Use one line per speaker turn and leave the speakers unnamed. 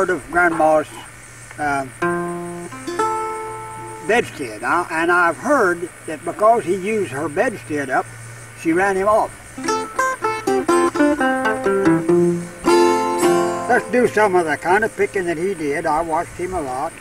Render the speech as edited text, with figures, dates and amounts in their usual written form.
part of Grandma's bedstead, and I've heard that because he used her bedstead up, she ran him off. Let's do some of the kind of picking that he did. I watched him a lot.